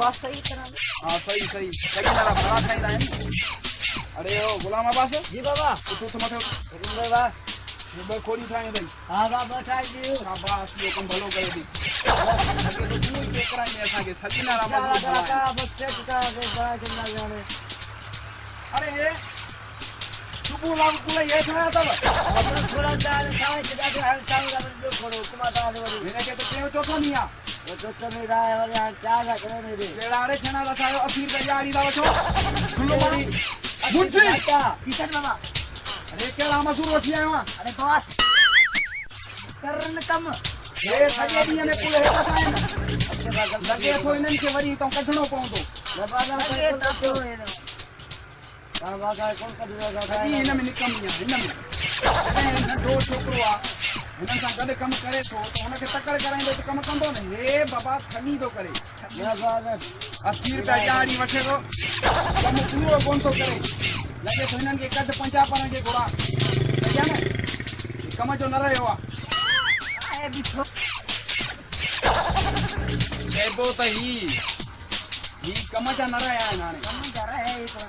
बात सही करा। हाँ सही सही लेकिन जरा बड़ा खाई रहा है। अरे ओ गुलाम अब्बास जी बाबा। तू तो मत बाबा ये खोड़ी खाए भाई। हाँ बाबा ठाई दी शाबाश यो कम भलो करे दी। अगे तो तू ही कराई में असा के सचिना रामा का बच्चे का बड़ा चंदा जाने। अरे ये सुबह लाग कुला ये था तब अपना थोड़ा दाल खाए के जाके हर टाइम का जो करो तुम्हारा वाली मैंने के तो क्यों चोखा नहीं आ वो तो नहीं रहा है और यहां क्या का करे नहीं रे केड़ाड़े छना रसायो अखीर पे यारी दा वछो सुनो मारी मुंशी किशन बाबा। अरे केड़ा मसूर उठी आयो अरे बॉस करन कम ये सजे दी ने कुल हेता था लगे तो इनन के वरी तो कढणो पवंदो बाबा लगे तो बाबा का कौन कर देगा कदी इन में निकम नहीं इन में इन दो छोकरो आ इन सा गड कम करे तो उनके टक्कर कराइंदो तो कम कंदो ने हे बाबा ठगी दो करे बाबा 80 रुपया यारी वठे तो कम पूरो कोन तो करे लगे तो इनन के कद 50 पर के घोड़ा क्या ना कम जो न रहो आ ए बिठो जेबो त ही कम जा न रहा है नाने कम कर रहा है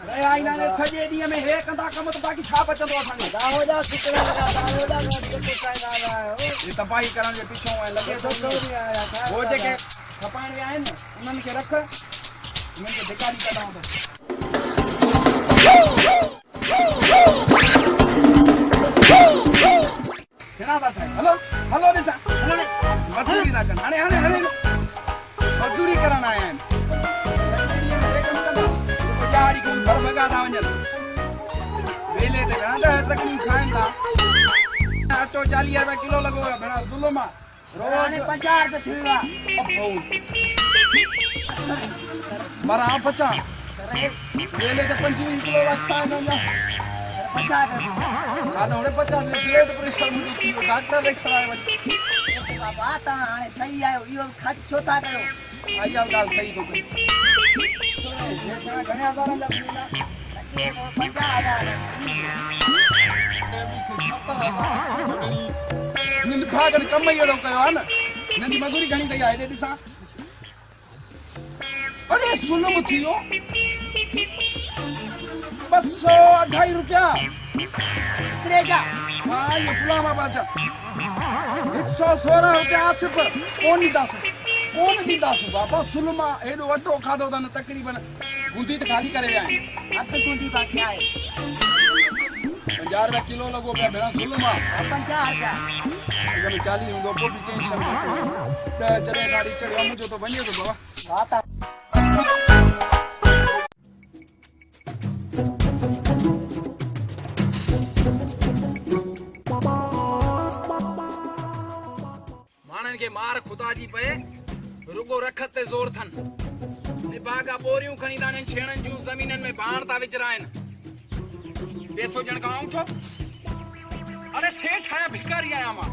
रे आई नाने सजे दी में हे कंदा कम तो बाकी छा बचंदो असांखे हो जा शुक्र लगा हो जा को टाइम आ रहा है ये तबाही करण के पीछे है लगे तो नहीं आ रहा था वो जेके खपाण वे आइन उनन के रख उनन के धिकारी कढाओ तो केना था हेलो हेलो दिसा हेलो मजदूरी ना कर हाने हाने हाने मजदूरी करन आया आहिनि यारी को घर भगा दा वञन वेले ते गांड तकलीफ खाइन था अटो 40 रुपया किलो लगो है भेणा जुल्म आ रोज 50 रुपए थीवा मरा बचा वेले ते 25 किलो रखा है ना 50 रुपए कानो ने 50 ब्लड प्रेशर मुझे थी डॉक्टर ने खड़ा है बाबा ता हाणे सही आयो इहो खर्च छो था कयो आई अब गाल सही तो कई घणे हज़ार जा थींदा लगे 50,000 निन भागन कम ही एड़ो कयो है ना इनन जी मजूरी घणी कई आहे ॾिसा अरे सुलम थियो 202 रुपया कितने जा हां ये गुलाम आबाद 116 रुपया आसिफ कौन दीदास बाबा सुलमा एडो वटो खादो था न तकरीबन गुंदी तो खाली करे आए अब गुंदी बाकी आए 50 रुपया किलो लगो पे भेड़ा सुलमा 50 रुपया अगर 40 हुंदो को भी टेंशन न त चढ़े गाड़ी चढ़ियो मुझो तो बनियो तो बाबा बात मानन के मार खुदा जी पे रुगो रखत ते जोर थन निबागा बोरियूं खणी दाने छेणन जूं जमीनन में बाण ता विचराइन पैसो जण का उठो अरे सेठ आया भिखारी आया मां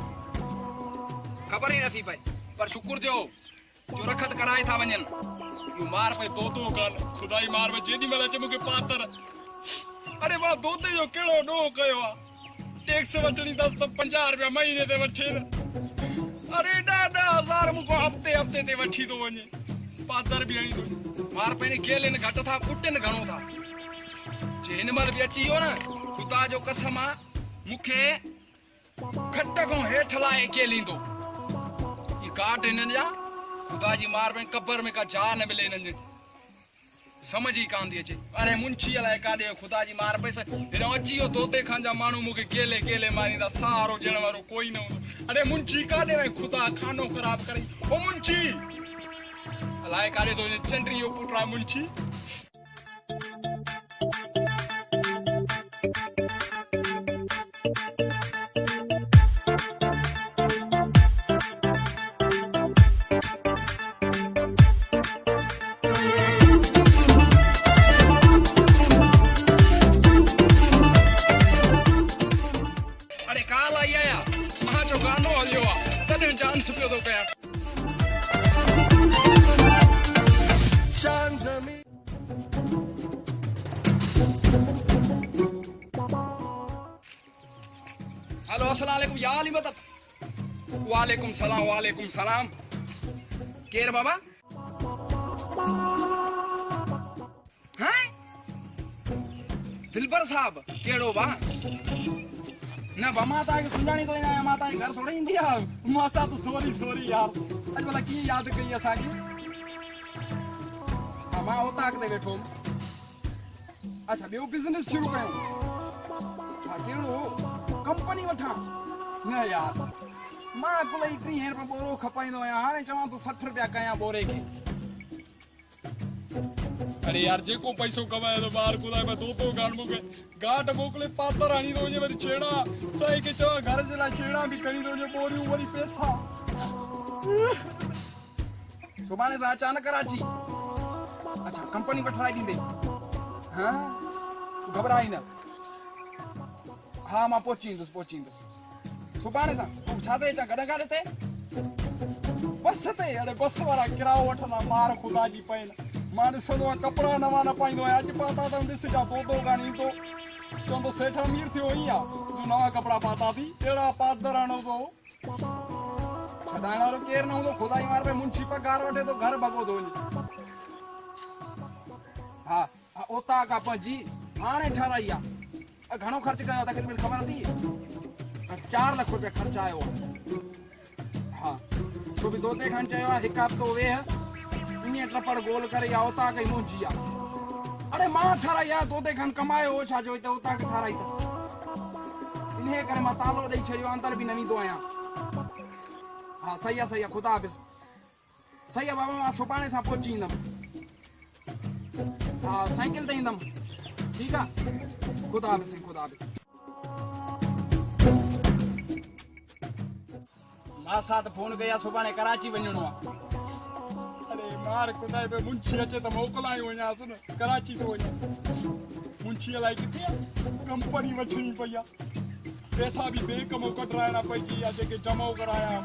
खबर ही नथी पई पर शुक्र जो रखत कराए था वञन यू मार पे दो कान खुदाई मार में जेडी मला चमुके पातर अरे वाह दोते जो केड़ो डो कयो आ टैक्स वठणी 10 50 रुपया महीने ते वठे अरे डाडा हजार मुको हफ्ते ते वठी तो वने पातर भी हणी तो मार पे ने केले ने घट था कुटे ने घणो था जेन मल भी अची हो ना खुदा जो कसम आ मुखे घट को हेठ लाए केलींदो ये काट इनन जा खुदा जी मार में कब्र में का जा न मिले इनन समझ ही कान दी अचे अरे मुंशी अलाए काडे खुदा जी मार पैसे हिनो अची हो तोते खां जा मानू मुके केले मारीदा सारो जण वारो कोई न हो अरे मुंशी काडे वे खुदा खानो खराब करे ओ मुंशी अलाए काडे तो चंद्री यो पुटरा मुंशी हेलो अस्सलाम वालेकुम या अली मदद वालेकुम सलाम केर बाबा हैं दिलबर साहब केड़ो बा ना बा माता के सुनानी तो ना माता के घर थोड़ी इंदी यार मासा तो सॉरी यार आज भला की याद कई असा की मां होता के बैठो अच्छा बे बिजनेस शुरू कयो हां केड़ो कंपनी वठा ना यार मां को लई 30 रुपया बोरो खपाइंदो या हाने चवा तो 60 रुपया कया बोरे के अरे यार जेको पैसो कमाए तो बाहर खुदा में दो गान मुके गाट मोकले पातर आनी दो जे वरी छेड़ा सही के चवा घर जे ला छेड़ा भी करी दो जे बोरियो वरी पैसा सुबाने से अचानक कराची अच्छा कंपनी वठाई दींदे हां तू घबराई ना हां मां पहुंचींदुस सुबाने सा तू छाते चा गडा गाड़े ते बस ते अरे बस वाला किराओ वठना मार खुदा जी पैन मां ॾिसंदो आहे कपिड़ा नवां न पाईंदो आहे अॼु पाता त ॾिसजा दो गानी तो चवंदो सेठ अमीर थियो ई आहे तूं नवां कपिड़ा पातासीं अहिड़ा पादर आणो तो छॾाइण वारो केरु न हूंदो खुदा ई मार पे मुंशी पगार वठे तो घर भॻो थो वञे हा ओता का पंजी हाणे ठाराई आहे घणो ख़र्च कयो तकरीबन ख़बर थी 4 लाख रुपया ख़र्च आयो हा छो बि दोते खान चयो आहे हिकु हफ़्तो वेह इन्हीं टपड़ गोल करे या उता कई मुंजी आ अरे मां ठाराई आ तोते खान कमायो हो छा जो ते उता के ठाराई त इन्हे करे मां तालो ॾेई छॾियो अंदर बि न वींदो आहियां हा सही आहे खुदा हाफ़िज़ सही आहे बाबा मां सुभाणे सां पहुची ईंदमि हा साइकिल ते ईंदमि ठीकु आहे खुदा हाफ़िज़ मां साथ फोन कया सुभाणे कराची वञणो आहे अरे मार खुदा पे मुंशी अचे तो मोकलाई वञास न कराची तो वञा मुंशी अलाई किथे कंपनी वठणी पई पैसा भी बैंक में कढराइणा पइजी या जेके जमा कराया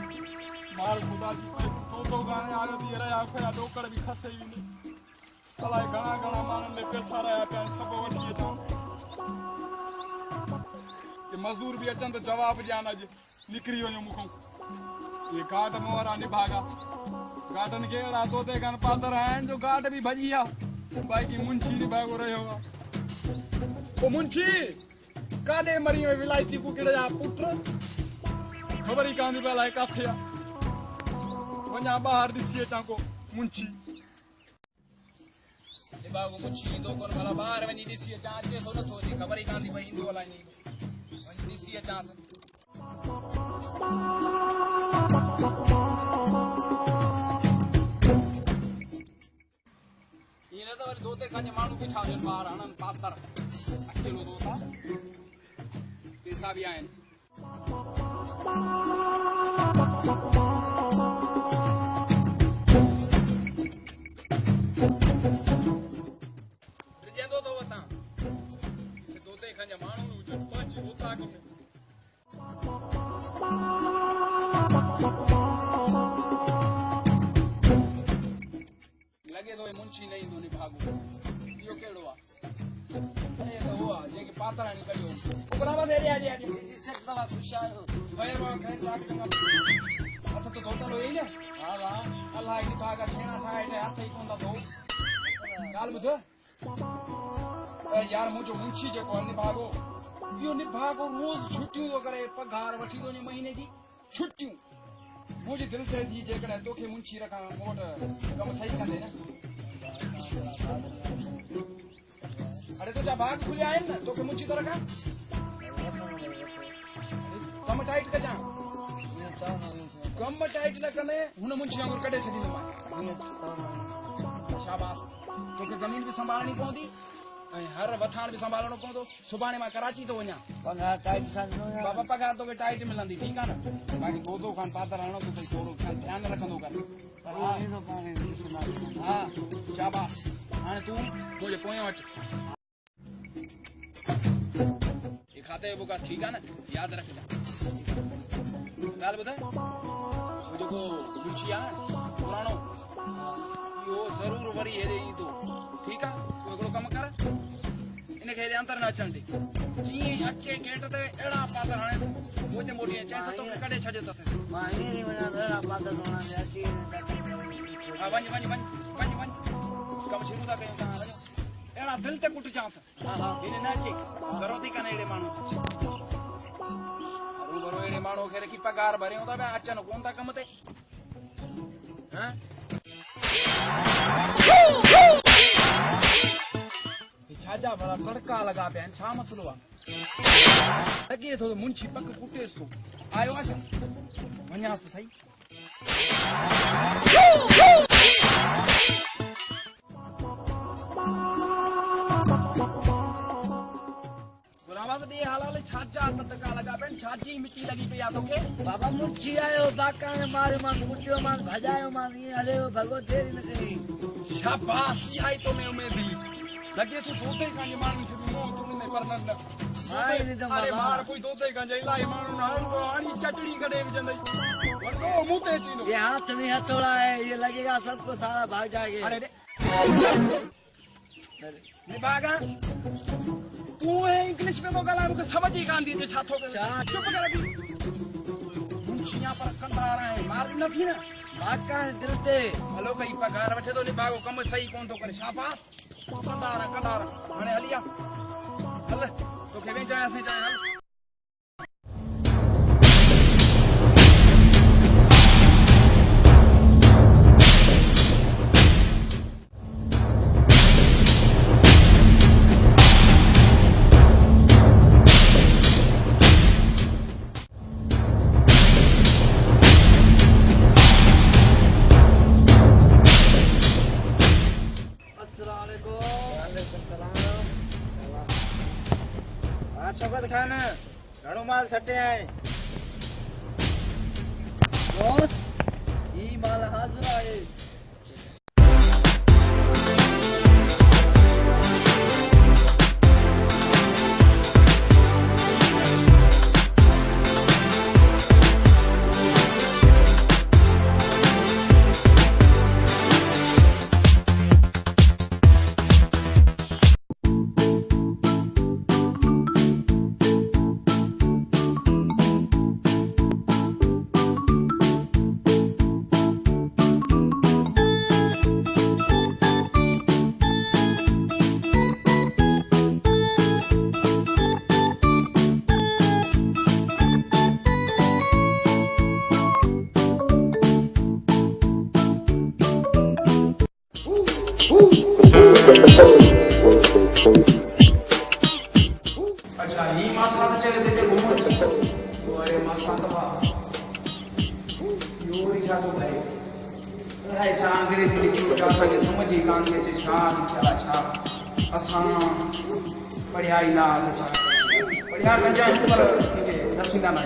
मार खुदा जी तो गाने आयो थी रहा आखिर डोकड़ भी खसे ही अलाए घणा मानन ने पैसा रहा पे सब वठी अचो के मजदूर भी अचन तो जवाब ॾियन अॼु निकरी वञो मुखों ये घाट मोहरा निभागा गाटन के अड़ा तोते कान पातर आहिनि जो गाट भी भॼी आहे बाक़ी मुंशी निभागो रहियो आहे ओ मुंशी काॾे मरी वियो विलायती कुकड़ जा पुट ख़बर ई कान थी पई अलाए किथे आहे वञा ॿाहिरि ॾिसी अचां को मुंशी निभागो मुंशी ईंदो कोन भला ॿाहिरि वञी ॾिसी अचां अचे थो नथो अचे ख़बर ई कान थी पई ईंदो अलाए न वञी ॾिसी अचांसि ये तो दोते खाने मानू बिठा दे बाहर आनंद पातर अकेलो दोता पैसा भी आए रिजेंदो तो वता से दोते खाने मानू जो पंच होता को लगे तो मुंशी नहीं दो निभागो यो केड़ो आ अरे तो हुआ जे के पातर निकलियो ओकरा बाद एरिया आ जी सेट वाला खुशाल भाई वो खैर जाके तुम अच्छा तो दोता लो ये हां वाह अल्लाह ही निभागा छेना था એટલે હાથ ही कोंदा दो गाल बुध ए यार मुझो मुंशी जे को निभागो यो निभागो रोज छुट्टियों तो करे पगार वठी दो ने महीने की छुट्टियों मुझे दिल से थी जेकॾहिं तोखे मुंशी रखां मूं वटि कमु सही कंदे न अरे तुंहिंजा भाग खुलिया आहिनि न तोखे मुंशी थो रखां कमु टाइट कजां कमु टाइट न कंदे हुन मुंशी वांगुरु कढे छॾींदोमांइ शाबाश तोखे ज़मीन बि संभालणी पवंदी ऐं हर वथाण बि संभालणो पवंदो सुभाणे मां कराची थो वञा पगार टाइट सां बाबा पगार तोखे टाइट मिलंदी ठीकु आहे न बाक़ी दो खान पातर हणो तो भई थोरो ध्यानु रखंदो कर हा शाबाश हाणे तूं मुंहिंजे पोयां अच ये खाते बुका ठीक है ना याद रखना गाल ॿुधाए वो जेको मुंशी आहे पुराणो इहो ज़रूर वरी हेॾे ईंदो ठीकु आहे तूं हिकिड़ो कमु कर इनखे हेॾे अंदरि न अचण ॾे जीअं अचे गेट ते अहिड़ा पातर हाणे वो जे मोटी चए त तोखे कढे छॾियो अथसि मां हीअं ई वञा अहिड़ा पातर हा वञ कम शुरू था कयूं तव्हां वञो अहिड़ा दिलि ते कुट चांस हिन न अचे करो थी कनि अहिड़े माण्हू रूबरू अहिड़े माण्हू खे रखी पगार भरियूं था पिया अचनि कोन था कम ते छाजा भला तड़का लगा पिया आहिनि छा मसलो आहे लॻे थो मुंशी पक कुटेसि थो आयो आहे छा वञांसि त सही छाजा तड़का लगा पिया छाजी मिटी लगी पई आहे तोखे बाबा मुंशी आयो बाका ने मारियो मान कुटियो मान भॼायो मान ईअं हलियो भॻो देरि न कई शाबाश इहा ई तो में उमेद हुई लॻे थो दोते कांजे माण्हुनि खे बि मोह थोड़ी पर न अरे मार कोई दोते कांजे इलाही माण्हुनि हाणी चटणी कढे विझंदई वॾो मुंह ते अची ये हाथ में हथौड़ा है ये लगेगा सबको सारा भाग जाएगा अरे भागा तू इंग्लिश में तो ॻाल्हाए मूंखे समझ ई कान थी छा थो करे चुप कर अभी मुंशियां पर कंदा रहे मार न थी न बाका दिल ते हलो कई पगार वठे थो निभागो कम सही कोन थो करे शाबाश कंदा रह हाणे हली आ हल तोखे वेचां असीं चाहे हल शौकत खान घणो माल छटे आए दोस्त ई माल हाजिर आहे अच्छा ही मासा तो चले थे घूमो अरे मासा तो योरी छा तो करे हाय छा अंग्रेजी लिखियो छा असांखे समझ ई कान थी अचे छा लिखियल आहे छा असां पढ़िया ई न असां छा पढ़िया गंजा पर के दसींदा न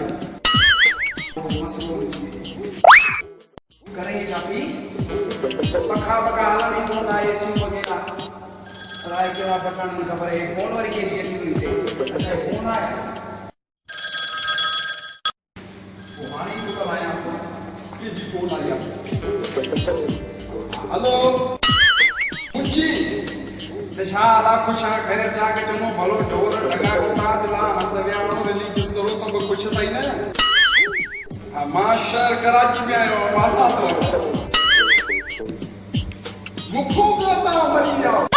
करे छा थी पखा पखा हलण ई कोन आहे एसी वग़ैरह राय के वहाँ बटन में खबर है फोन वाली के लिए नहीं मिलते अच्छा फोन आया वो हानी से कब आया ये जी फोन आ गया हेलो मुंशी दशाला खुश है खैर जाके चलो भलो ढोल लगा को तार दिला हद व्यानो रली किस तरह सब खुश था ही ना माशर कराची में आयो वासा तो मुखो का मरी जाओ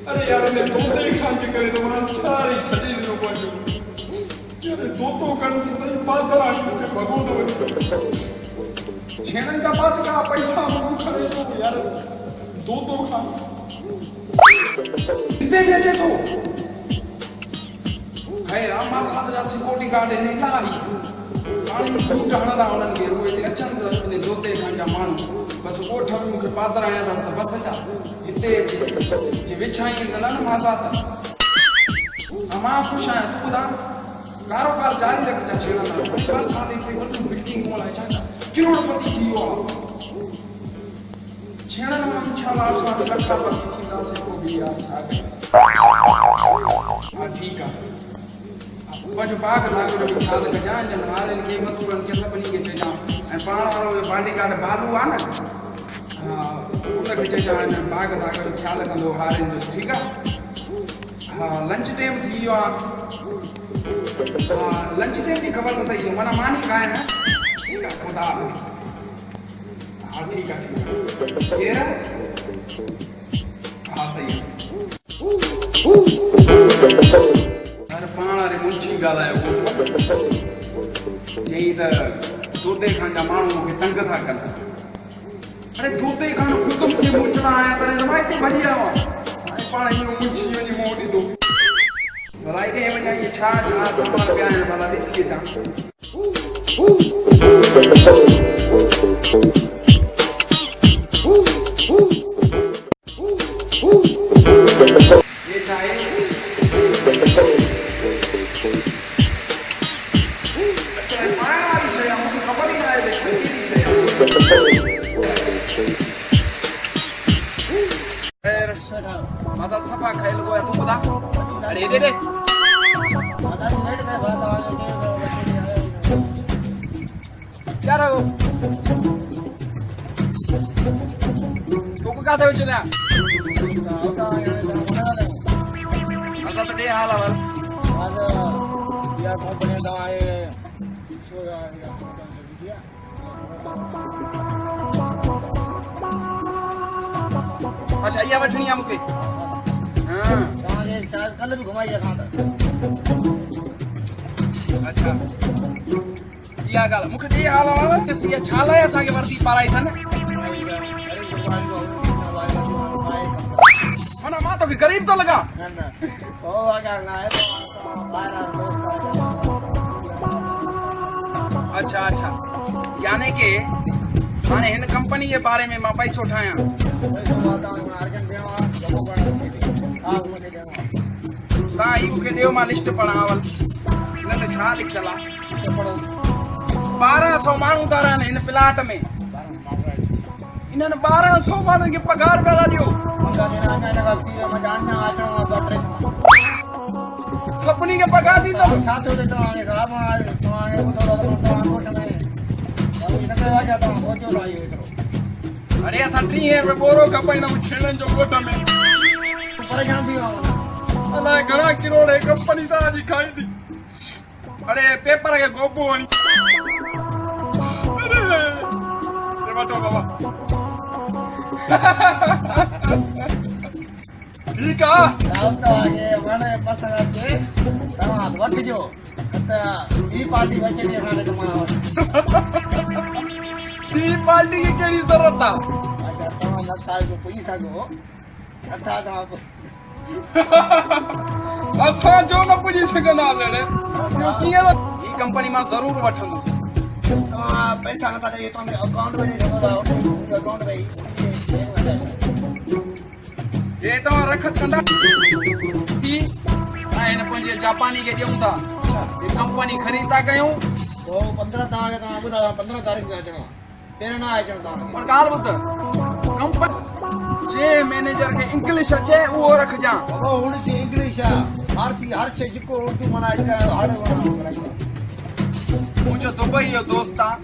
अरे यार ने दोते खान के करे तो मन सारी छड़ी नो पड़ो यार दोतो कन से नहीं पादरानी पे भगो दो छेणन का पाच का पैसा मुंह खड़े तो यार दोतो खा कितने बेचे तो खैर रामा साथ जा सिक्योरिटी गार्ड ने लाई पानी टूट हणदा उनन के रोए ते अचन ने दोते खान जा मानू बस कोठ में मुखे पादर आया था बस जा इते जी विछाई सनन मासा था अमा खुश है तू बुधा कारोबार जारी रख जा छेड़ा ना बस साथ इते वडू बिल्डिंग मॉल है चाचा करोड़पति थियो छेड़ा ना इंशाल्लाह साथ लखपति थींदा से को भी यार हां ठीक है वजो बाग लागो जो ख्याल कर जा जन वारन के मजदूरन के सभनी के चेजा ए पाण वारो बॉडीगार्ड बालू आ ना उन के चेजा बाग लागो जो ख्याल कंदो हारन जो ठीक है हां लंच टाइम थी यो हां लंच टाइम की खबर बताइयो मना मानी काए ना ठीक है खुदा हां ठीक है ये ऊंची ॻाल्हायो चई त तोते खान जा माण्हू मूंखे तंग था कनि अरे तोते खान ख़ुदि मूंखे मुंचणा आया पर मां हिते भॼी आयो आहियां पाण इहो मुंची वञी मूं ॾिठो भला हेॾे वञा इहे छा छा सामान पिया आहिनि भला ॾिसी अचां ये छा आहे अच्छा पाइण वारी शइ आहे मूंखे ख़बर ई न आहे त कहिड़ी शइ आहे ख़ैर माता सफ़ा खाई लॻो आहे तूं ॿुधा अरे हेॾे ॾे क्या रहो तोखे काथे विझलिया असां त ॾे हाल आहे अच्छा इहा वठणी आहे मूंखे कल भी घुमाई असां त अच्छा इहा ॻाल्हि मूंखे ॾे हाल आहे इहा छा लाइ असांखे वर्दी पाराई अथनि माना मां तोखे ग़रीब थो लॻां अच्छा अच्छा यानी कि हाणे हिन कंपनी जे बारे में मां पैसो ठाहियां तव्हां ही मूंखे ॾियो मां लिस्ट पढ़ां न त छा लिखियल आहे 1200 माण्हू था रहनि हिन प्लाट में इन्हनि 1200 माण्हुनि खे पघार पिया ॾियो सभिनी खे पघार ॾींदो अरे असां 30 रुपए बोरो कपाईंदाऊं छेड़नि जो ॻोठ में परेशान थी वियो अलाए घणा किरोड़ हे कंपनी तव्हांजी खाईंदी अरे पेपर खे गोबो वणी वठो बाबा ठीकु आहे ॿी पार्टी खे कहिड़ी ज़रूरत आहे असां जो न पुॼी सघंदासीं कीअं ही कंपनी मां ज़रूरु वठंदुसि पैसा नथा ॾे अकाउंट में अकाउंट में हे तव्हां रखत कंदा हिन पंहिंजे जापानी खे ॾियूं था ही कंपनी ख़रीद था कयूं 15 तारीख़ ते अचणो पहिरियों न अचणो तव्हांखे पर ॻाल्हि ॿुध कंपनी जे मैनेजर खे इंग्लिश अचे उहो रखजां हुनजी इंग्लिश आहे हर शइ जेको उर्दू माना मुंहिंजो दुबई जो दोस्त आहे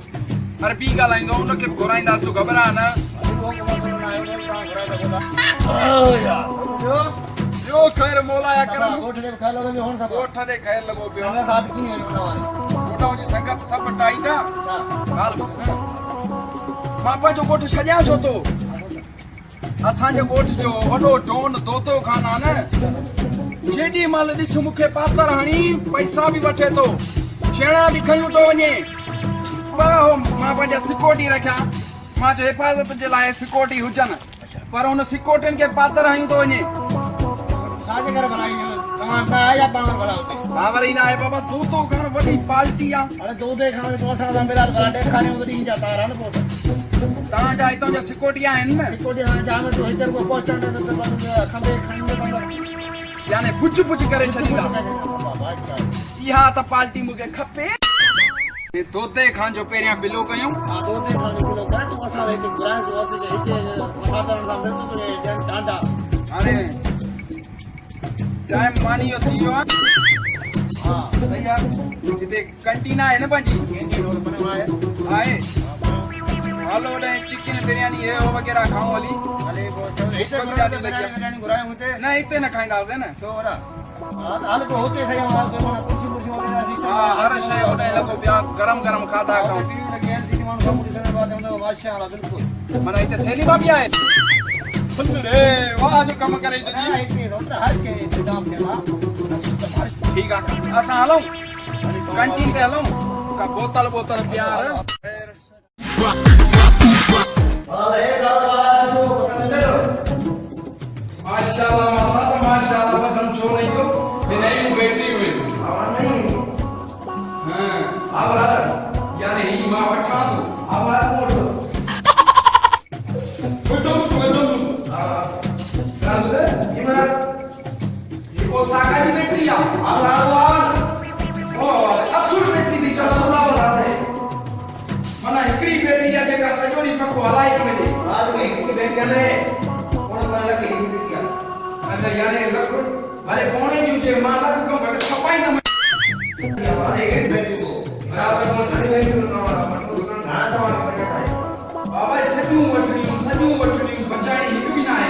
अरबी ॻाल्हाईंदो हुनखे बि घुराईंदासीं तूं घबरा न ॿियो ख़ैर मौलाया करम ॻोठ ॾे ख़ैर लॻो पियो ॻोठनि जी संगत सभु टाइट आहे ॻाल्हि ॿुध न मां पंहिंजो ॻोठ छॾियां छो थो असांजे ॻोठ जो वॾो डोन दोतो खान आहे न जेॾी महिल ॾिस मूंखे पातर हणी पैसा बि वठे थो छेड़ा बि खयूं थो वञे मां पंहिंजा सिक्योरिटी रखिया मां चयो हिफ़ाज़त जे लाइ सिक्योरिटी हुजनि पर हुन सिक्योरिटियुनि खे पातर हयूं थो वञे बाबर ई न आहे बाबा दोतो खान वॾी पार्टी आहे तव्हांजा हितां जा सिक्योरिटी आहिनि न यानी पुछ पुछ करे छॾींदा इहा त पार्टी मूंखे खपे तोते खान जो पहिरियां बिलो कयूं हाणे टाइम मानी जो थी वियो आहे सही आहे हिते कैंटीन आहे न पंहिंजी आहे हलो ॾे चिकन बिरयानी हे वग़ैरह खाऊं हली न हिते न खाईंदासीं न हर शइ होॾे लॻो पिया गरम गरम खाधा खाऊं माना हिते सेलिमा बि आहे फुलड़े वाह जो कम करे हा, हिते रोट हर शइ इंतजाम थियल आहे। ठीक आहे असां हलूं कैंटीन ते हलूं का बोतल प्यार माशाल्लाह मसात माशाल्लाह पसंद छो नहीं को नई बैटरी हुई हां यानी ही मां वठा तो वो सागा की बैटरी आ अब्सोल्यूट बैटरी थी चलो मना हिकड़ी बैटरी आ जेका सजो डी पको हलाई के दे अच्छा यानी लख भले पौने जी जे मां लख को घट खपाई न बाबा सजू वठणी बचाणी हिक भी ना है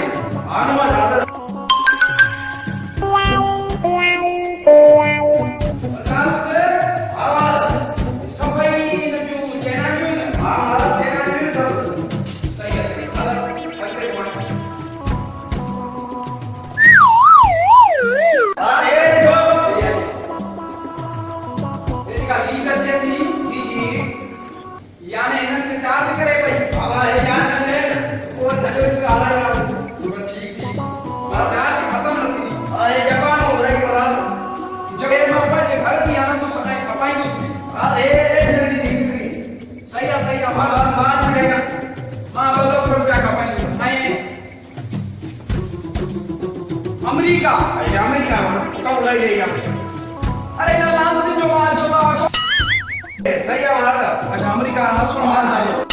अमेरिका अरे ना लाल दिन जो माल जो सही है वाला अच्छा अमेरिका असल माल था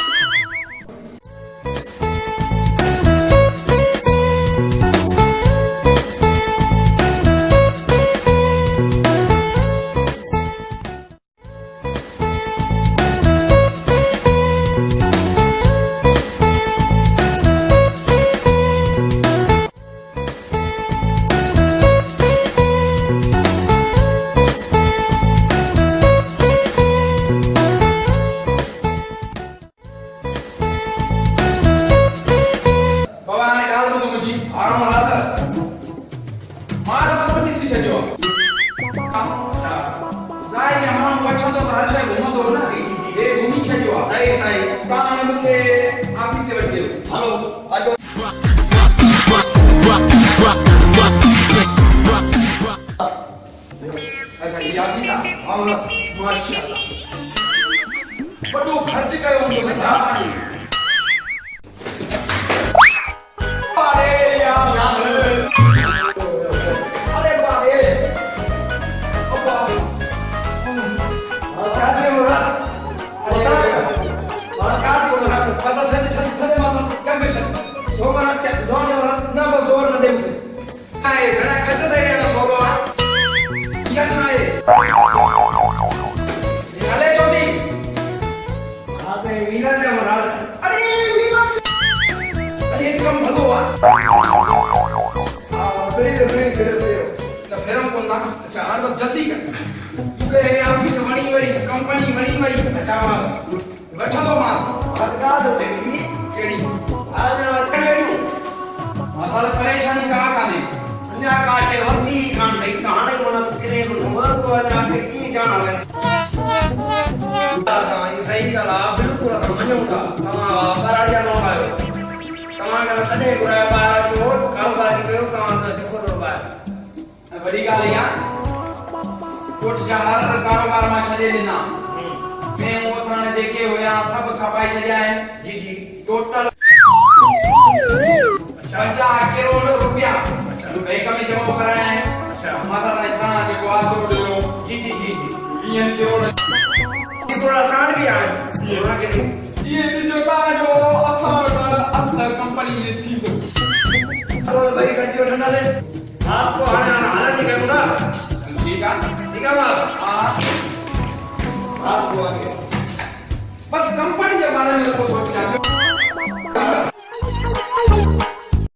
अच्छा ये आप भी माशाल्लाह बड़ो खर्च कयो हूंदो न जापानी अरे यार अरे बाबे अब्बा क्या बोला बस छे मासा क्या बेशन दो बना दो ना बस और न दे आए घणा खर्च दे ना सोलो क्या चाहे अरे चोदी आते वीलन ने मरा अरे वीलन अरे कम भलो आ फिर हम कोन ना अच्छा हां तो जल्दी कर तू के ऑफिस बनी वई कंपनी बनी वई अच्छा बैठा तो मास हटका दो तेरी केड़ी आज वठे असल परेशानी का काने अन्या काचे वती कान दई कहानी कोना तो किरे नंबर को आज की जान आवे ये सही गला बिल्कुल मन्यूका तमा कराया नो आयो तमा का कदे गुरा बार जो कारोबार कयो काम से करो बार बड़ी गाल या कोट जा हर कारोबार में छड़े लेना मैं वो थाने देखे होया सब खपाई छड़या है जी जी टोटल 50 करोड़ रुपया बैंक में जमा कराया है अच्छा मासा इतना जो आसो दो जी जी जी जी 20 करोड़ थोड़ा आसान भी आए ये भी जो था जो आसान असल कंपनी ने थी तो भाई कंटियो ठंडा ले आपको आना नहीं कहूं ना ठीक है हां आपको आगे बस कंपनी के बारे में को सोच जाओ